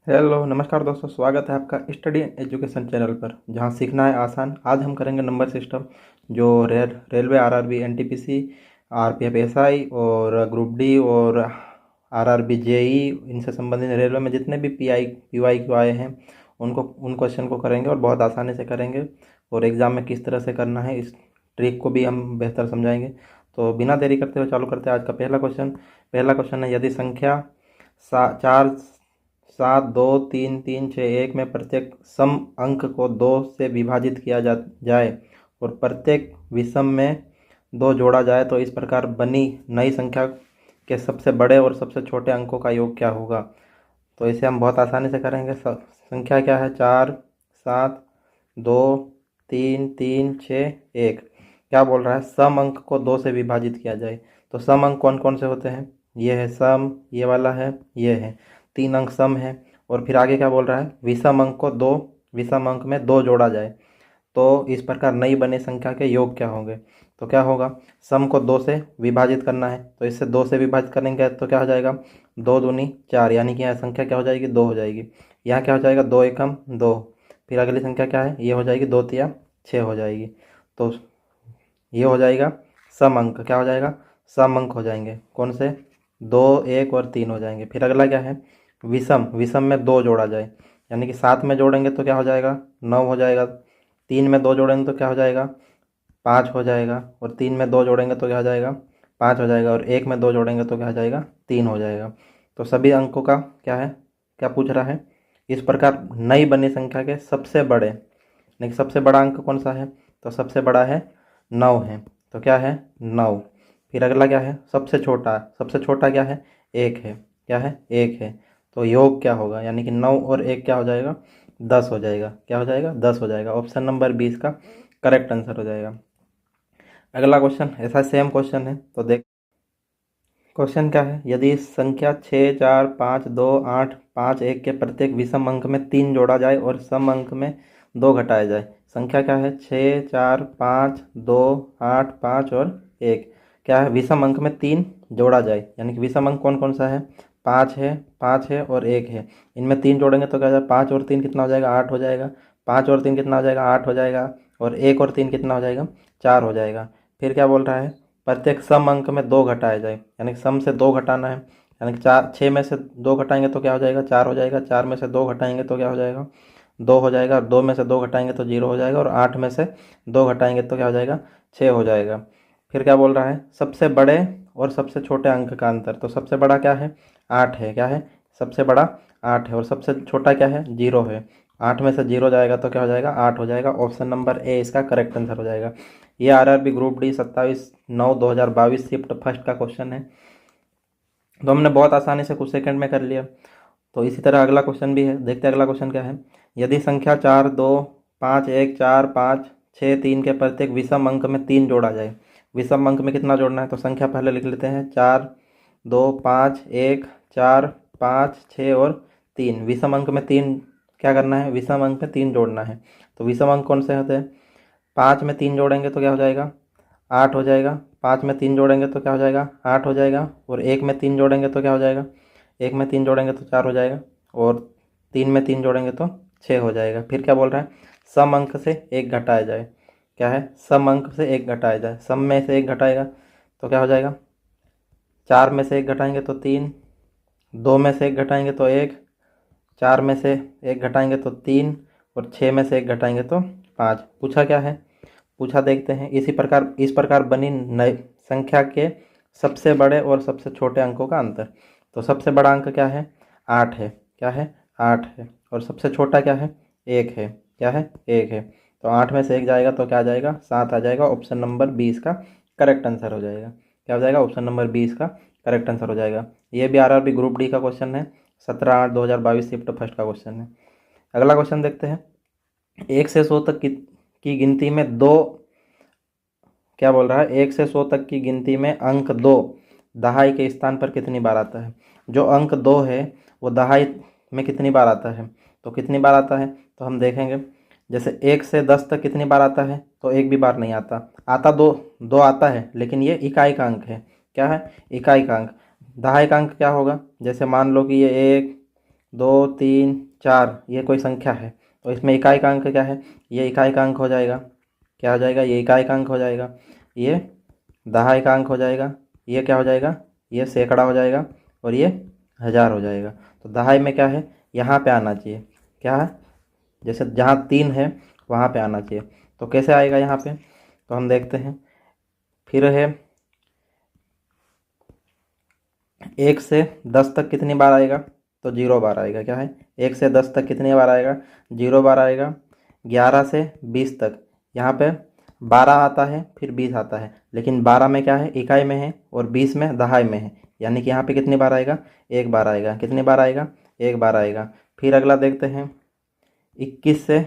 Hello नमस्कार दोस्तों, स्वागत है आपका स्टडी एजुकेशन चैनल पर, जहां सीखना है आसान। आज हम करेंगे नंबर सिस्टम जो railway RRB NTPC RPF SI और ग्रुप डी और आरआरबी जेई, इनसे संबंधित रेलवे में जितने भी पीआई पीवाई क्यू आए हैं उन क्वेश्चन को करेंगे और बहुत आसानी से करेंगे। और एग्ज़ाम में किस तरह से करना है इस ट्रिक को भी हम बेहतर समझाएंगे। तो बिना देरी करते हुए चालू करते हैं आज का पहला क्वेश्चन है, यदि संख्या 4 7 2 3 3 6 1 में प्रत्येक सम अंक को 2 से विभाजित किया जाए और प्रत्येक विषम में 2 जोड़ा जाए तो इस प्रकार बनी नई संख्या के सबसे बड़े और सबसे छोटे अंकों का योग क्या होगा। तो इसे हम बहुत आसानी से करेंगे। संख्या क्या है? 4 7 2 3 3 6 1। क्या बोल रहा है? सम अंक को 2 से विभाजित किया जाए। तो सम अंक कौन कौन से होते हैं? ये है सम, ये वाला है, ये है। 3 अंक सम है। और फिर आगे क्या बोल रहा है? विषम अंक में 2 जोड़ा जाए तो इस प्रकार नई बनी संख्या के योग क्या होंगे। तो क्या होगा? सम को 2 से विभाजित करना है, तो इससे 2 से विभाजित करेंगे तो क्या हो जाएगा? 2 दूनी 4, यानी कि यहाँ संख्या क्या हो जाएगी? 2 हो जाएगी। यहाँ क्या हो जाएगा? 2 एकम 2। फिर अगली संख्या क्या है? ये हो जाएगी 2 तिया 6 हो जाएगी। तो ये हो जाएगा सम अंक। क्या हो जाएगा? सम अंक हो जाएंगे। कौन से? 2 1 और 3 हो जाएंगे। फिर अगला क्या है? विषम में 2 जोड़ा जाए, यानी कि 7 में जोड़ेंगे तो क्या हो जाएगा? 9 हो जाएगा। 3 में 2 जोड़ेंगे तो क्या हो जाएगा? 5 हो जाएगा। और 3 में 2 जोड़ेंगे तो क्या हो जाएगा? 5 हो जाएगा। और 1 में 2 जोड़ेंगे तो क्या हो जाएगा? 3 हो जाएगा। तो सभी अंकों का क्या है? क्या पूछ रहा है? इस प्रकार नई बनी संख्या के सबसे बड़े, यानी कि सबसे बड़ा अंक कौन सा है? तो सबसे बड़ा है 9 है। तो क्या है? 9। फिर अगला क्या है? सबसे छोटा क्या है? 1 है। क्या है? 1 है। तो योग क्या होगा? यानी कि 9 और 1 क्या हो जाएगा? 10 हो जाएगा। क्या हो जाएगा? 10 हो जाएगा। ऑप्शन नंबर 20 का करेक्ट आंसर हो जाएगा। अगला क्वेश्चन ऐसा सेम क्वेश्चन है, तो देख क्वेश्चन क्या है। यदि संख्या 6 4 5 2 8 5 1 के प्रत्येक विषम अंक में 3 जोड़ा जाए और सम अंक में 2 घटाया जाए। संख्या क्या है? 6 4 5 2 8 5 और 1। क्या है? विषम अंक में 3 जोड़ा जाए, यानी कि विषम अंक कौन कौन सा है? 5 है और 1 है। इनमें 3 जोड़ेंगे तो क्या हो जाएगा? 5 और 3 कितना हो जाएगा? 8 हो जाएगा। 5 और 3 कितना हो जाएगा? 8 हो जाएगा। और 1 और 3 कितना हो जाएगा? 4 हो जाएगा। फिर क्या बोल रहा है? प्रत्येक सम अंक में 2 घटाया जाए, यानी कि सम से 2 घटाना है। यानी कि 6 में से 2 घटाएंगे तो क्या हो जाएगा? 4 हो जाएगा। 4 में से 2 घटाएंगे तो क्या हो जाएगा? 2 हो जाएगा। और 2 में से 2 घटाएंगे तो 0 हो जाएगा। और 8 में से 2 घटाएंगे तो क्या हो जाएगा? 6 हो जाएगा। फिर क्या बोल रहा है? सबसे बड़े और सबसे छोटे अंक का अंतर। तो सबसे बड़ा क्या है? 8 है। क्या है? सबसे बड़ा 8 है। और सबसे छोटा क्या है? 0 है। 8 में से 0 जाएगा तो क्या हो जाएगा? 8 हो जाएगा। ऑप्शन नंबर ए इसका करेक्ट आंसर हो जाएगा। ये RRB group D 27/9/2022 shift first का क्वेश्चन है। तो हमने बहुत आसानी से कुछ सेकंड में कर लिया। तो इसी तरह अगला क्वेश्चन भी है, देखते हैं अगला क्वेश्चन क्या है। यदि संख्या 4 2 5 1 4 5 6 3 के प्रत्येक विषम अंक में 3 जोड़ा जाए। विषम अंक में कितना जोड़ना है? तो संख्या पहले लिख लेते हैं। 4 2 5 1 4 5 6 और 3। विषम अंक में 3 क्या करना है? विषम अंक में 3 जोड़ना है। तो विषम अंक कौन से होते हैं? 5 में 3 जोड़ेंगे तो क्या हो जाएगा? 8 हो जाएगा। 5 में 3 जोड़ेंगे तो क्या हो जाएगा? 8 हो जाएगा। और 1 में 3 जोड़ेंगे तो क्या हो जाएगा? 1 में 3 जोड़ेंगे तो 4 हो जाएगा। और 3 में 3 जोड़ेंगे तो 6 हो जाएगा। फिर क्या बोल रहा है? सम अंक से 1 घटाया जाए। क्या है? सम अंक से 1 घटाया जाए। सम में से 1 घटाएगा तो क्या हो जाएगा? 4 में से 1 घटाएंगे तो 3, 2 में से 1 घटाएंगे तो 1, 4 में से 1 घटाएंगे तो 3, और 6 में से 1 घटाएंगे तो 5। पूछा क्या है? पूछा देखते हैं। इस प्रकार बनी नई संख्या के सबसे बड़े और सबसे छोटे अंकों का अंतर। तो सबसे बड़ा अंक क्या है? 8 है। क्या है? 8 है। और सबसे छोटा क्या है? 1 है। क्या है? 1 है। तो 8 में से 1 जाएगा तो क्या आ जाएगा? 7 आ जाएगा। ऑप्शन नंबर 20 का करेक्ट आंसर हो जाएगा। क्या हो जाएगा? ऑप्शन नंबर 20 का करेक्ट आंसर हो जाएगा। ये भी आरआरबी ग्रुप डी का क्वेश्चन है। 17/8/2022 शिफ्ट फर्स्ट का क्वेश्चन है। अगला क्वेश्चन देखते हैं। 1 से 100 तक की गिनती में दो, क्या बोल रहा है? 1 से 100 तक की गिनती में अंक 2 दहाई के स्थान पर कितनी बार आता है? जो अंक 2 है वो दहाई में कितनी बार आता है? तो कितनी बार आता है तो हम देखेंगे। जैसे 1 से 10 तक कितनी बार आता है? तो एक भी बार नहीं आता। आता दो दो आता है, लेकिन ये इकाई का अंक है। क्या है? इकाई का अंक। दहाई का अंक क्या होगा? जैसे मान लो कि ये 1 2 3 4 ये कोई संख्या है, तो इसमें इकाई का अंक क्या है, ये इकाई का अंक हो जाएगा। क्या हो जाएगा, ये इकाई का अंक हो जाएगा, ये दहाई का अंक हो जाएगा, ये क्या हो जाएगा, ये सैकड़ा हो जाएगा, और ये हज़ार हो जाएगा। तो दहाई में क्या है, यहाँ पे आना चाहिए, क्या है, जैसे जहाँ 3 है वहाँ पे आना चाहिए। तो कैसे आएगा यहाँ पे, तो हम देखते हैं। फिर है 1 से 10 तक कितनी बार आएगा, तो 0 बार आएगा। क्या है, 1 से 10 तक कितनी बार आएगा, 0 बार आएगा। 11 से 20 तक यहाँ पे 12 आता है, फिर 20 आता है, लेकिन 12 में क्या है, इकाई में है, और 20 में दहाई में है, यानी कि यहाँ पे कितनी बार आएगा, 1 बार आएगा। कितनी बार आएगा, 1 बार आएगा। फिर अगला देखते हैं 21 से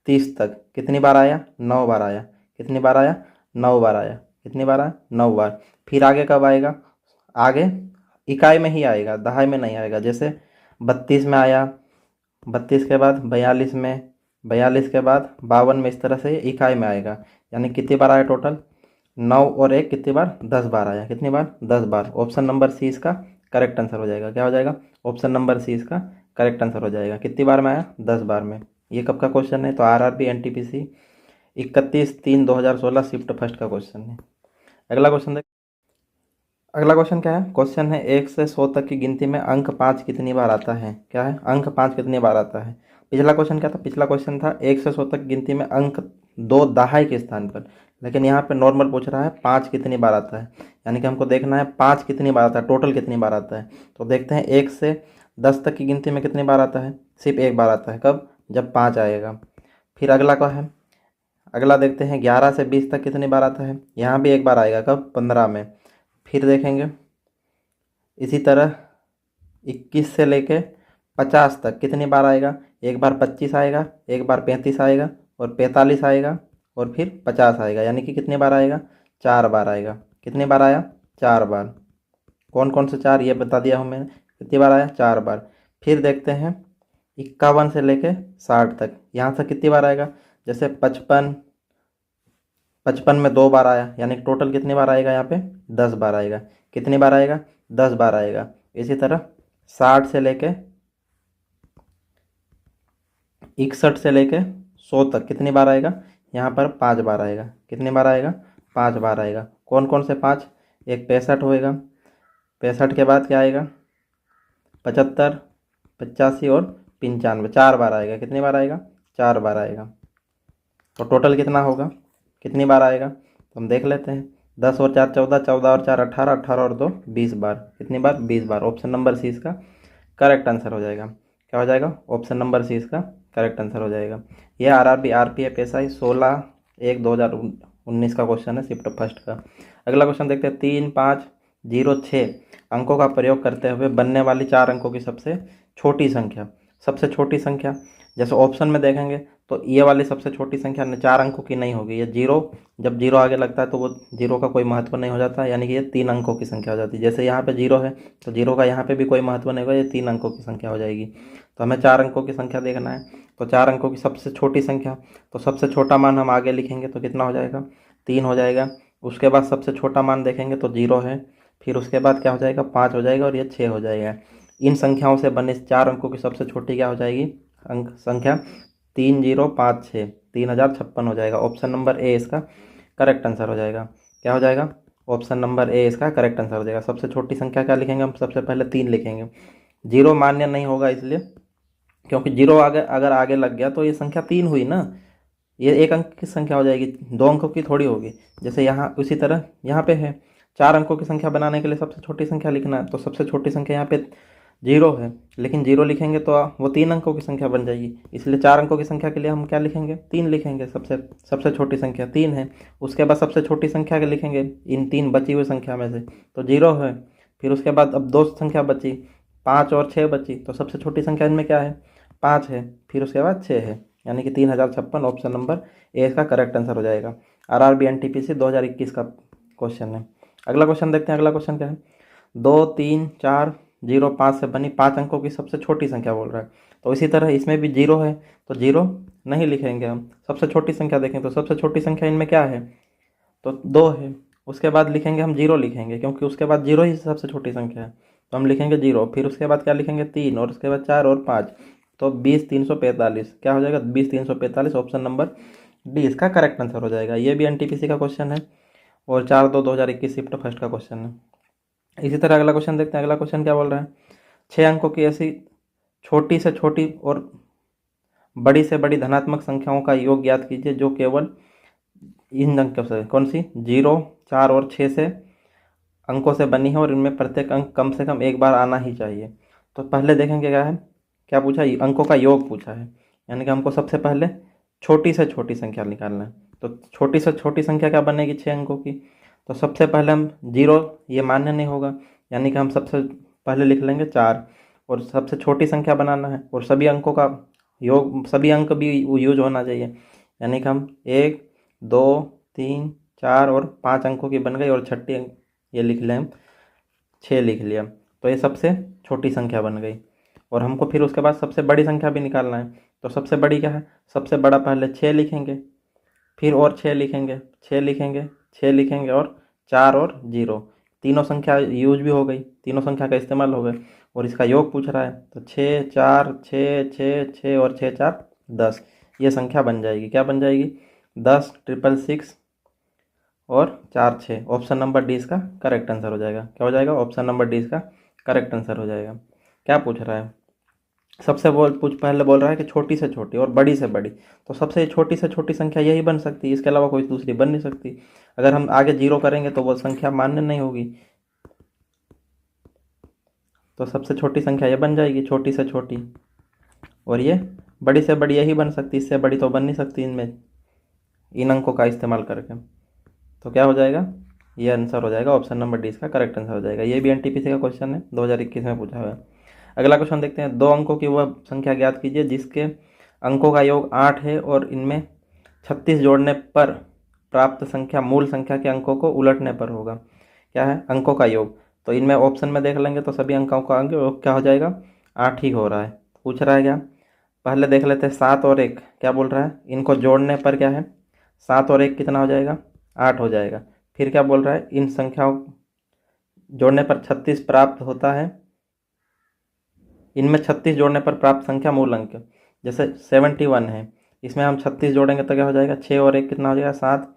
30 तक कितनी बार आया, 9 बार आया। कितनी बार आया, 9 बार आया। कितनी बार आया, 9 बार। फिर आगे कब आएगा, आगे इकाई में ही आएगा, दहाई में नहीं आएगा। जैसे 32 में आया, 32 के बाद 42 में, 42 के बाद 52 में, इस तरह से ये इकाई में आएगा। यानी कितनी बार आया टोटल, 9 और 1 कितनी बार, 10 बार आया। कितनी बार, 10 बार। ऑप्शन नंबर सी इसका करेक्ट आंसर हो जाएगा। क्या हो जाएगा, ऑप्शन नंबर सी इसका करेक्ट आंसर हो जाएगा। कितनी बार में आया, 10 बार में। ये कब का क्वेश्चन है, तो आरआरबी एनटीपीसी 31/3/2016 शिफ्ट फर्स्ट का क्वेश्चन है। अगला क्वेश्चन देख। अगला क्वेश्चन क्या है, क्वेश्चन है 1 से 100 तक की गिनती में अंक 5 कितनी बार आता है। क्या है, अंक 5 कितनी बार आता है। पिछला क्वेश्चन क्या था, पिछला क्वेश्चन था 1 से 100 तक गिनती में अंक 2 दहाई के स्थान पर, लेकिन यहाँ पे नॉर्मल पूछ रहा है 5 कितनी बार आता है। यानी कि हमको देखना है 5 कितनी बार आता है, टोटल कितनी बार आता है। तो देखते हैं 1 से 10 तक की गिनती में कितनी बार आता है, सिर्फ 1 बार आता है। कब, जब 5 आएगा। फिर अगला क्या है, अगला देखते हैं 11 से 20 तक कितनी बार आता है, यहाँ भी 1 बार आएगा। कब, 15 में। फिर देखेंगे इसी तरह 21 से लेके 50 तक कितनी बार आएगा, 1 बार 25 आएगा, 1 बार 35 आएगा, और 45 आएगा, और फिर 50 आएगा। यानी कि कितनी बार आएगा, 4 बार आएगा। कितनी बार आया, 4 बार। कौन कौन से 4 ये बता दिया हमें, कितनी बार आया, 4 बार। फिर देखते हैं 51 से लेके 60 तक, यहाँ से कितनी बार आएगा, जैसे 55, 55 में 2 बार आया, यानी टोटल कितनी बार आएगा यहाँ पे, 10 बार आएगा। कितनी बार आएगा, 10 बार आएगा। इसी तरह 60 से लेके 61 से लेके 100 तक कितनी बार आएगा, यहाँ पर 5 बार आएगा। कितनी बार आएगा, 5 बार आएगा। कौन कौन से 5, एक 65 होएगा, 65 के बाद क्या आएगा, 75, 85 और 95, 4 बार आएगा। कितनी बार आएगा, 4 बार आएगा। तो टोटल कितना होगा, कितनी बार आएगा, तो हम देख लेते हैं। 10 और 4 14, 14 और 4 18, 18 और 2 20 बार। कितनी बार, 20 बार। ऑप्शन नंबर सी इसका करेक्ट आंसर हो जाएगा। क्या हो जाएगा, ऑप्शन नंबर सी इसका करेक्ट आंसर हो जाएगा। यह आरआरबी आरपीएफ एसआई 16/1/2019 का क्वेश्चन है, शिफ्ट फर्स्ट का। अगला क्वेश्चन देखते हैं 3 5 0 6 अंकों का प्रयोग करते हुए बनने वाली 4 अंकों की सबसे छोटी संख्या। सबसे छोटी संख्या, जैसे ऑप्शन में देखेंगे तो ये वाली सबसे छोटी संख्या 4 अंकों की नहीं होगी। ये जीरो, जब जीरो आगे लगता है तो वो जीरो का कोई महत्व नहीं हो जाता, यानी कि ये 3 अंकों की संख्या हो जाती है। जैसे यहाँ पे जीरो है तो जीरो का यहाँ पे भी कोई महत्व नहीं होगा, ये 3 अंकों की संख्या हो जाएगी। तो हमें 4 अंकों की संख्या देखना है, तो 4 अंकों की सबसे छोटी संख्या, तो सबसे छोटा मान हम आगे लिखेंगे तो कितना हो जाएगा, 3 हो जाएगा। उसके बाद सबसे छोटा मान देखेंगे तो जीरो है, फिर उसके बाद क्या हो जाएगा, 5 हो जाएगा, और ये 6 हो जाएगा। इन संख्याओं से बने 4 अंकों की सबसे छोटी क्या हो जाएगी, अंक संख्या 3056, 3056 हो जाएगा। ऑप्शन नंबर ए इसका करेक्ट आंसर हो जाएगा। क्या हो जाएगा, ऑप्शन नंबर ए इसका करेक्ट आंसर हो जाएगा। सबसे छोटी संख्या क्या लिखेंगे हम, सबसे पहले 3 लिखेंगे। जीरो मान्य नहीं होगा इसलिए, क्योंकि जीरो आगे अगर आगे लग गया तो ये संख्या 3 हुई ना, ये 1 अंक की संख्या हो जाएगी, 2 अंकों की थोड़ी होगी। जैसे यहाँ उसी तरह यहाँ पे है 4 अंकों की संख्या बनाने के लिए सबसे छोटी संख्या लिखना है, तो सबसे छोटी संख्या यहाँ पे जीरो है, लेकिन जीरो लिखेंगे तो वो 3 अंकों की संख्या बन जाएगी। इसलिए 4 अंकों की संख्या के लिए हम क्या लिखेंगे, 3 लिखेंगे। सबसे सबसे छोटी संख्या 3 है। उसके बाद सबसे छोटी संख्या के लिखेंगे इन 3 बची हुई संख्या में से, तो जीरो है। फिर उसके बाद अब 2 संख्या बची, 5 और 6 बची, तो सबसे छोटी संख्या इनमें क्या है, 5 है, फिर उसके बाद 6 है, यानी कि 3056। ऑप्शन नंबर ए इसका करेक्ट आंसर हो जाएगा। आरआरबी एनटीपीसी 2021 का क्वेश्चन है। अगला क्वेश्चन देखते हैं। अगला क्वेश्चन क्या है, 2 3 4 0 5 से बनी 5 अंकों की सबसे छोटी संख्या बोल रहा है। तो इसी तरह इसमें भी जीरो है, तो जीरो नहीं लिखेंगे हम। सबसे छोटी संख्या देखें तो सबसे छोटी संख्या इनमें क्या है, तो 2 है। उसके बाद लिखेंगे हम जीरो लिखेंगे, क्योंकि उसके बाद जीरो ही सबसे छोटी संख्या है। तो हम लिखेंगे 0, फिर उसके बाद क्या लिखेंगे 3, और उसके बाद 4 और 5, तो 20,345 क्या हो जाएगा 20,345, ऑप्शन नंबर डी इसका करेक्ट आंसर हो जाएगा। ये भी एनटीपीसी का क्वेश्चन है और 4/2/2021 शिफ्ट फर्स्ट का क्वेश्चन है। इसी तरह अगला क्वेश्चन देखते हैं। अगला क्वेश्चन क्या बोल रहा है, 6 अंकों की ऐसी छोटी से छोटी और बड़ी से बड़ी धनात्मक संख्याओं का योग ज्ञात कीजिए जो केवल इन अंकों से, कौन सी, 0, 4 और 6 से अंकों से बनी है और इनमें प्रत्येक अंक कम से कम एक बार आना ही चाहिए। तो पहले देखेंगे क्या है, क्या पूछा, अंकों का योग पूछा है, यानी कि हमको सबसे पहले छोटी से छोटी संख्या निकालना है। तो छोटी से छोटी संख्या क्या बनेगी 6 अंकों की, तो सबसे पहले हम 0, ये मान्य नहीं होगा, यानी कि हम सबसे पहले लिख लेंगे 4, और सबसे छोटी संख्या बनाना है और सभी अंकों का योग, सभी अंक भी यूज होना चाहिए, यानी कि हम 1, 2, 3, 4 और 5 अंकों की बन गई, और छठी अंक ये लिख लें हम 6 लिख लिया, तो ये सबसे छोटी संख्या बन गई। और हमको फिर उसके बाद सबसे बड़ी संख्या भी निकालना है, तो सबसे बड़ी क्या है, सबसे बड़ा पहले 6 लिखेंगे, फिर और 6 लिखेंगे, 6 लिखेंगे, 6 लिखेंगे, और 4 और 0, तीनों संख्या यूज भी हो गई, तीनों संख्या का इस्तेमाल हो गया, और इसका योग पूछ रहा है, तो 6, 4, 6, 6, 6 और 6, 4, 10, ये संख्या बन जाएगी, क्या बन जाएगी, 10, 666 और 4, 6, ऑप्शन नंबर डी इसका करेक्ट आंसर हो जाएगा। क्या हो जाएगा, ऑप्शन नंबर डी इसका करेक्ट आंसर हो जाएगा। क्या पूछ रहा है, सबसे पहले बोल रहा है कि छोटी से छोटी और बड़ी से बड़ी, तो सबसे छोटी से छोटी संख्या यही बन सकती है, इसके अलावा कोई दूसरी बन नहीं सकती। अगर हम आगे 0 करेंगे तो वो संख्या मान्य नहीं होगी, तो सबसे छोटी संख्या ये बन जाएगी, छोटी से छोटी, और ये बड़ी से बड़ी यही बन सकती, इससे बड़ी तो बन नहीं सकती इनमें, इन अंकों का इस्तेमाल करके। तो क्या हो जाएगा, ये आंसर हो जाएगा, ऑप्शन नंबर डी इसका करेक्ट आंसर हो जाएगा। ये भी एनटीपीसी का क्वेश्चन है, 2021 में पूछा हुआ है। अगला क्वेश्चन देखते हैं, 2 अंकों की वह संख्या ज्ञात कीजिए जिसके अंकों का योग 8 है और इनमें 36 जोड़ने पर प्राप्त संख्या मूल संख्या के अंकों को उलटने पर होगा। क्या है, अंकों का योग, तो इनमें ऑप्शन में देख लेंगे तो सभी अंकों का योग क्या हो जाएगा, 8 ही हो रहा है। पूछ रहा है क्या, पहले देख लेते हैं 7 और 1 क्या बोल रहा है, इनको जोड़ने पर क्या है, 7 और 1 कितना हो जाएगा, 8 हो जाएगा। फिर क्या बोल रहा है, इन संख्याओं जोड़ने पर 36 प्राप्त होता है, इनमें 36 जोड़ने पर प्राप्त संख्या मूल अंक, जैसे 71 है, इसमें हम 36 जोड़ेंगे तो क्या हो जाएगा, 6 और 1 कितना हो जाएगा, 7,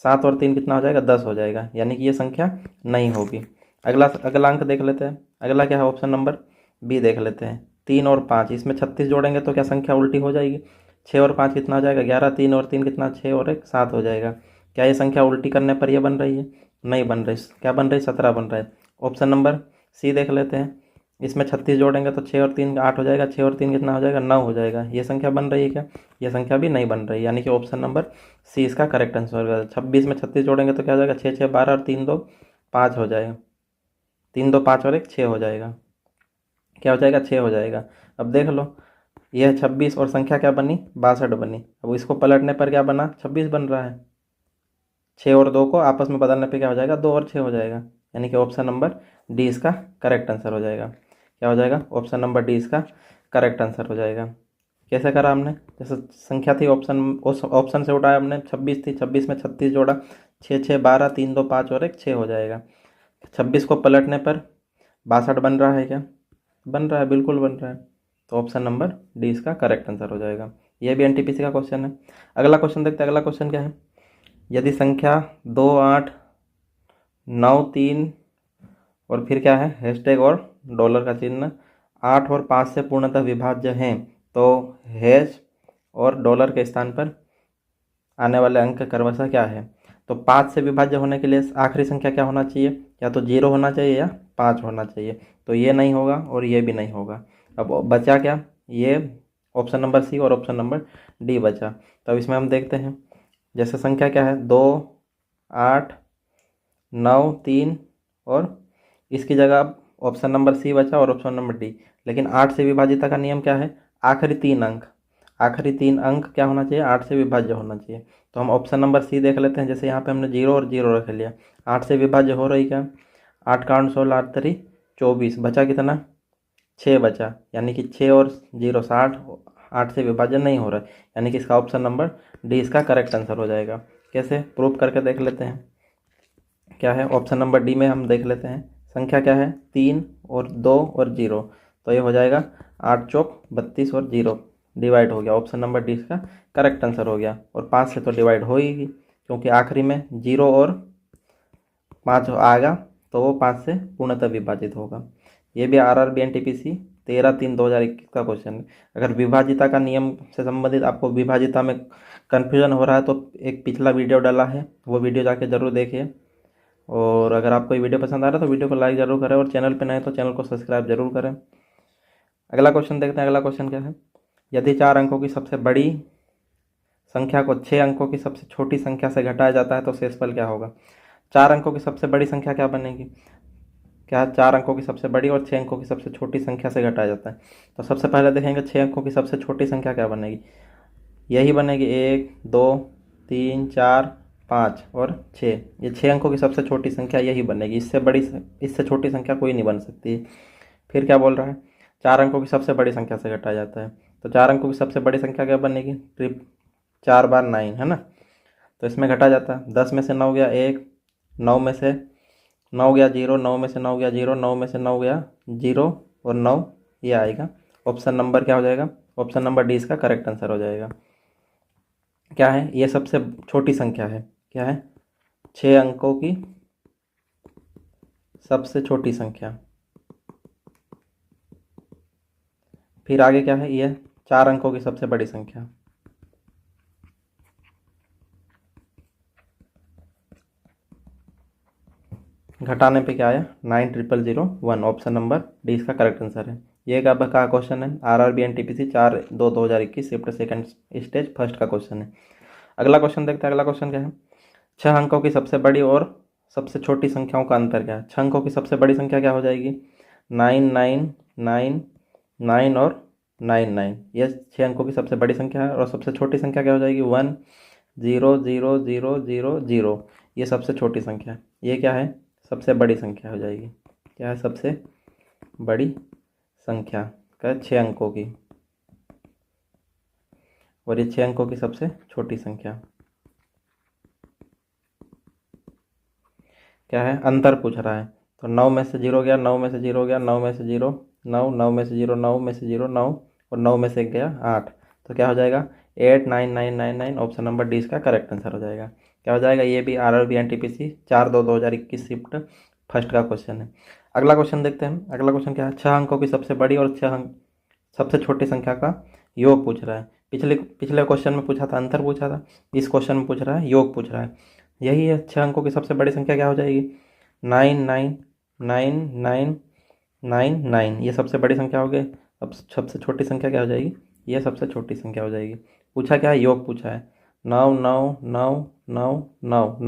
7 और 3 कितना हो जाएगा, 10 हो जाएगा, यानी कि ये संख्या नहीं होगी। अगला अगला अंक देख लेते हैं, अगला क्या है, ऑप्शन नंबर बी देख लेते हैं, 3 और 5, इसमें 36 जोड़ेंगे तो क्या संख्या उल्टी हो जाएगी, 6 और 5 कितना हो जाएगा, 11, 3 और 3 कितना, 6 और 1 7 हो जाएगा। क्या ये संख्या उल्टी करने पर ये बन रही है, नहीं बन रही, क्या बन रही, 17 बन रहा है। ऑप्शन नंबर सी देख लेते हैं, इसमें 36 जोड़ेंगे तो 6 और 3 8 हो जाएगा, 6 और 3 कितना हो जाएगा, 9 हो जाएगा। ये संख्या बन रही है क्या, ये संख्या भी नहीं बन रही, यानी कि ऑप्शन नंबर सी इसका करेक्ट आंसर होगा। 26 में 36 जोड़ेंगे तो क्या हो जाएगा, 6 6 12 और 3 2 5 हो जाएगा, 3 2 5 और 1 6 हो जाएगा, क्या हो जाएगा, 6 हो जाएगा। अब देख लो, यह 26 और संख्या क्या बनी, 62 बनी, अब इसको पलटने पर क्या बना, 26 बन रहा है, 6 और 2 को आपस में बदलने पे क्या हो जाएगा, 2 और 6 हो जाएगा, यानी कि ऑप्शन नंबर डी इसका करेक्ट आंसर हो जाएगा। क्या हो जाएगा, ऑप्शन नंबर डी इसका करेक्ट आंसर हो जाएगा। कैसे करा हमने, जैसे संख्या थी ऑप्शन, उस ऑप्शन से उठाया हमने, 26 थी, 26 में 36 जोड़ा, 6 6 12 3 2 5 और 1 6 हो जाएगा। 26 को पलटने पर 62 बन रहा है क्या, बन रहा है, बिल्कुल बन रहा है, तो ऑप्शन नंबर डी इसका करेक्ट आंसर हो जाएगा। यह भी एनटीपीसी का क्वेश्चन है। अगला क्वेश्चन देखते हैं, अगला क्वेश्चन क्या है, यदि संख्या 2 8 9 3 और फिर क्या है, हैशटैग और डॉलर का चिन्ह 8 और 5 से पूर्णतः विभाज्य हैं, तो हैश और डॉलर के स्थान पर आने वाले अंक का क्रमशः क्या है। तो 5 से विभाज्य होने के लिए आखिरी संख्या क्या होना चाहिए, या तो 0 होना चाहिए या 5 होना चाहिए, तो ये नहीं होगा और ये भी नहीं होगा। अब बचा क्या, ये ऑप्शन नंबर सी और ऑप्शन नंबर डी बचा। तो अब इसमें हम देखते हैं, जैसे संख्या क्या है, 2 8 9 3 और इसकी जगह ऑप्शन नंबर सी बचा और ऑप्शन नंबर डी, लेकिन 8 से विभाजित का नियम क्या है, आखिरी 3 अंक, आखिरी 3 अंक क्या होना चाहिए, 8 से विभाज्य होना चाहिए। तो हम ऑप्शन नंबर सी देख लेते हैं, जैसे यहाँ पे हमने 0 और 0 रख लिया, 8 से विभाज्य हो रही क्या, 8 का 8 16 8 3 24, बचा कितना, 6 बचा, यानी कि 6 और 0 60, 8 से विभाजन नहीं हो रहा है, यानी कि इसका ऑप्शन नंबर डी इसका करेक्ट आंसर हो जाएगा। कैसे प्रूव करके देख लेते हैं, क्या है, ऑप्शन नंबर डी में हम देख लेते हैं, संख्या क्या है 3 और 2 और 0, तो ये हो जाएगा 8 चौक 32 और 0 डिवाइड हो गया। ऑप्शन नंबर डी इसका करेक्ट आंसर हो गया। और 5 से तो डिवाइड हो ही क्योंकि आखिरी में 0 और 5 आएगा तो वो 5 से पूर्णतः विभाजित होगा। ये भी RRB NTPC 13/3/2021 का क्वेश्चन है। अगर विभाजिता का नियम से संबंधित आपको विभाजिता में कन्फ्यूजन हो रहा है तो एक पिछला वीडियो डाला है, वो वीडियो जाके ज़रूर देखिए। और अगर आपको ये वीडियो पसंद आ रहा है तो वीडियो को लाइक ज़रूर करें और चैनल पर नए तो चैनल को सब्सक्राइब जरूर करें। अगला क्वेश्चन देखते हैं। अगला क्वेश्चन क्या है, यदि 4 अंकों की सबसे बड़ी संख्या को 6 अंकों की सबसे छोटी संख्या से घटाया जाता है तो शेषफल क्या होगा। 4 अंकों की सबसे बड़ी संख्या क्या बनेगी, क्या 4 अंकों की सबसे बड़ी और 6 अंकों की सबसे छोटी संख्या से घटाया जाता है। तो सबसे पहले देखेंगे 6 अंकों की सबसे छोटी संख्या क्या बनेगी, यही बनेगी 1 2 3 4 5 और 6। ये 6 अंकों की सबसे छोटी संख्या यही बनेगी, इससे छोटी संख्या कोई नहीं बन सकती। फिर क्या बोल रहा है, 4 अंकों की सबसे बड़ी संख्या से घटाया जाता है, तो 4 अंकों की सबसे बड़ी संख्या क्या बनेगी, 4 बार 9 है ना, तो इसमें घटा जाता है। 10 में से 9 गया 1, 9 में से 9 गया 0, 9 में से 9 गया 0, 9 में से 9 गया 0 और 9 ये आएगा। ऑप्शन नंबर क्या हो जाएगा, ऑप्शन नंबर डी इसका करेक्ट आंसर हो जाएगा। क्या है, ये सबसे छोटी संख्या है, क्या है 6 अंकों की सबसे छोटी संख्या। फिर आगे क्या है, ये 4 अंकों की सबसे बड़ी संख्या। घटाने पे क्या आया 90001, ऑप्शन नंबर डी इसका करेक्ट आंसर है। ये का क्वेश्चन है RRB NTPC 4/2/2021 shift second stage first का क्वेश्चन है। अगला क्वेश्चन देखते हैं। अगला क्वेश्चन क्या है, 6 अंकों की सबसे बड़ी और सबसे छोटी संख्याओं का अंतर क्या है। 6 अंकों की सबसे बड़ी संख्या क्या हो जाएगी, 9 और 9 ये 6 अंकों की सबसे बड़ी संख्या है। और सबसे छोटी संख्या क्या हो जाएगी 1 0 0 0 0 0, ये सबसे छोटी संख्या। ये क्या है, सबसे बड़ी संख्या हो जाएगी। क्या है, सबसे बड़ी संख्या का 6 अंकों की, और ये 6 अंकों की सबसे छोटी संख्या। क्या है, अंतर पूछ रहा है, तो 9 में से 0 गया, 9 में से 0 गया, 9 में से 0 9, 9 में से 0 9 में से 0 9 और 9 में से 1 गया 8, तो क्या हो जाएगा 89999, ऑप्शन नंबर डी इसका करेक्ट आंसर हो जाएगा। क्या हो जाएगा, ये भी RRB NTPC 4/2/2021 शिफ्ट फर्स्ट का क्वेश्चन है। अगला क्वेश्चन देखते हैं। अगला क्वेश्चन क्या है, 6 अंकों की सबसे बड़ी और 6 अंक सबसे छोटी संख्या का योग पूछ रहा है। पिछले पिछले क्वेश्चन में पूछा था अंतर पूछा था, इस क्वेश्चन में पूछ रहा है योग पूछ रहा है। यही है, 6 अंकों की सबसे बड़ी संख्या क्या हो जाएगी 999999, ये सबसे बड़ी संख्या हो गई। अब सबसे छोटी संख्या क्या हो जाएगी, ये सबसे छोटी संख्या हो जाएगी। पूछा क्या है, योग पूछा है। 9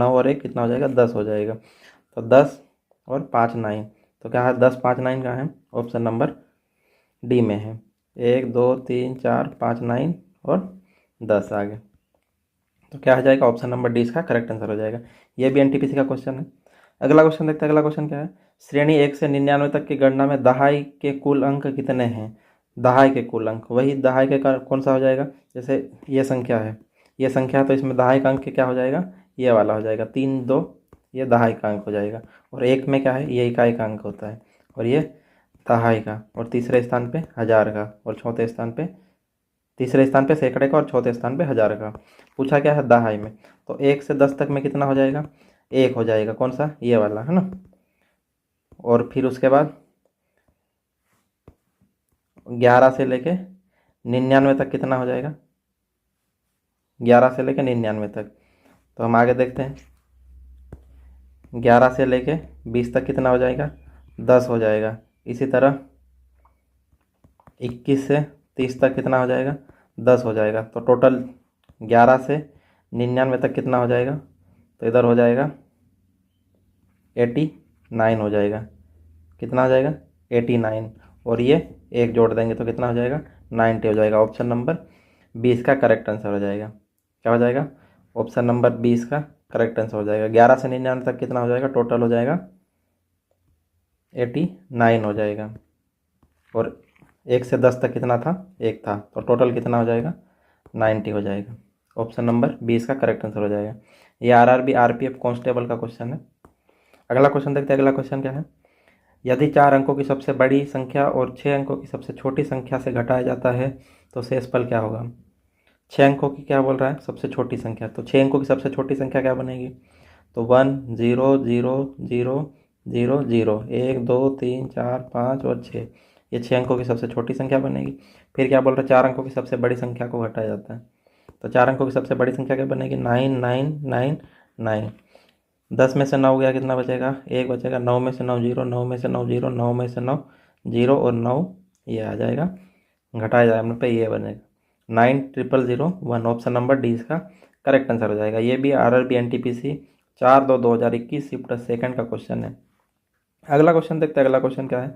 और 1 कितना हो जाएगा 10 हो जाएगा, तो 10 और 5 9, तो क्या है 10 5 9 का है, ऑप्शन नंबर डी में है। 1 2 3 4 5 9 और 10 आ गए, तो क्या हो जाएगा, ऑप्शन नंबर डी इसका करेक्ट आंसर हो जाएगा। ये भी NTPC का क्वेश्चन है। अगला क्वेश्चन देखते हैं। अगला क्वेश्चन क्या है, श्रेणी 1 से 99 तक की गणना में दहाई के कुल अंक कितने हैं। दहाई के कुल अंक, वही दहाई के कौन सा हो जाएगा, जैसे ये संख्या है, ये संख्या है तो इसमें दहाई का अंक क्या हो जाएगा, ये वाला हो जाएगा 3 2, ये दहाई का अंक हो जाएगा। और एक में क्या है, ये इकाई का अंक होता है, और ये दहाई का, और तीसरे स्थान पे हज़ार का, और चौथे स्थान पे तीसरे स्थान पे सैकड़े का, और चौथे स्थान पे हज़ार का। पूछा क्या है दहाई में, तो 1 से 10 तक में कितना हो जाएगा, 1 हो जाएगा, कौन सा, ये वाला है ना। और फिर उसके बाद 11 से लेके 99 तक कितना हो जाएगा, 11 से लेके 99 तक। तो हम आगे देखते हैं, 11 से लेके 20 तक कितना हो जाएगा 10 हो जाएगा। इसी तरह 21 से 30 तक कितना हो जाएगा 10 हो जाएगा। तो टोटल 11 से 99 तक कितना हो जाएगा, तो इधर हो जाएगा 89 हो जाएगा। कितना हो जाएगा 89, और ये एक जोड़ देंगे तो कितना हो जाएगा 90 हो जाएगा। ऑप्शन नंबर 20 का करेक्ट आंसर हो जाएगा। क्या हो जाएगा, ऑप्शन नंबर 20 का करेक्ट आंसर हो जाएगा। 11 से 99 तक कितना हो जाएगा, टोटल हो जाएगा 89 हो जाएगा। और 1 से 10 तक कितना था, 1 था, तो टोटल कितना हो जाएगा 90 हो जाएगा। ऑप्शन नंबर 20 का करेक्ट आंसर हो जाएगा। ये RRB RPF कांस्टेबल का क्वेश्चन है। अगला क्वेश्चन देखते हैं। अगला क्वेश्चन क्या है, यदि 4 अंकों की सबसे बड़ी संख्या और 6 अंकों की सबसे छोटी संख्या से घटाया जाता है तो शेषफल क्या होगा। 6 अंकों की क्या बोल रहा है, सबसे छोटी संख्या, तो 6 अंकों की सबसे छोटी संख्या क्या बनेगी, तो 1 0 0 0 0 0, 1 2 3 4 5 और 6, ये 6 अंकों की सबसे छोटी संख्या बनेगी। फिर क्या बोल रहा है, 4 अंकों की सबसे बड़ी संख्या को घटाया जाता है, तो 4 अंकों की सबसे बड़ी संख्या क्या बनेगी, 9999। 10 में से 9 गया, कितना बचेगा, 1 बचेगा। 9 में से 9 जीरो, 9 में से 9 जीरो, 9 में से 9 जीरो और 9 ये आ जाएगा, घटाया जाएगा अपने पे, ये बनेगा 90001। ऑप्शन नंबर डी इसका करेक्ट आंसर हो जाएगा। ये भी RRB NTPC 4/2/2021 शिफ्ट सेकंड का क्वेश्चन है। अगला क्वेश्चन देखते हैं, अगला क्वेश्चन क्या है।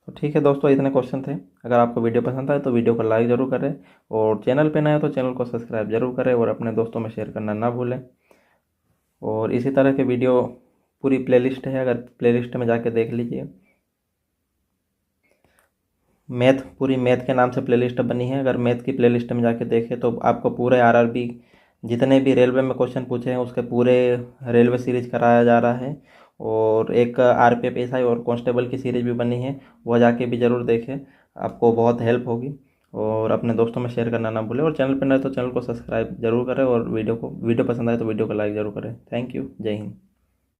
तो ठीक है दोस्तों, इतने क्वेश्चन थे। अगर आपको वीडियो पसंद आए तो वीडियो को लाइक ज़रूर करें, और चैनल पे नए हो तो चैनल को सब्सक्राइब जरूर करें, और अपने दोस्तों में शेयर करना ना भूलें। और इसी तरह के वीडियो पूरी प्लेलिस्ट है, अगर प्लेलिस्ट में जाके देख लीजिए। मैथ, पूरी मैथ के नाम से प्लेलिस्ट बनी है, अगर मैथ की प्लेलिस्ट में जाके देखें तो आपको पूरे RRB जितने भी रेलवे में क्वेश्चन पूछे हैं उसके पूरे रेलवे सीरीज कराया जा रहा है। और एक RPF SI और कांस्टेबल की सीरीज भी बनी है, वह जाके भी ज़रूर देखें, आपको बहुत हेल्प होगी। और अपने दोस्तों में शेयर करना ना भूलें, और चैनल पर नए तो चैनल को सब्सक्राइब जरूर करें, और वीडियो पसंद आए तो वीडियो को लाइक ज़रूर करें। थैंक यू, जय हिंद।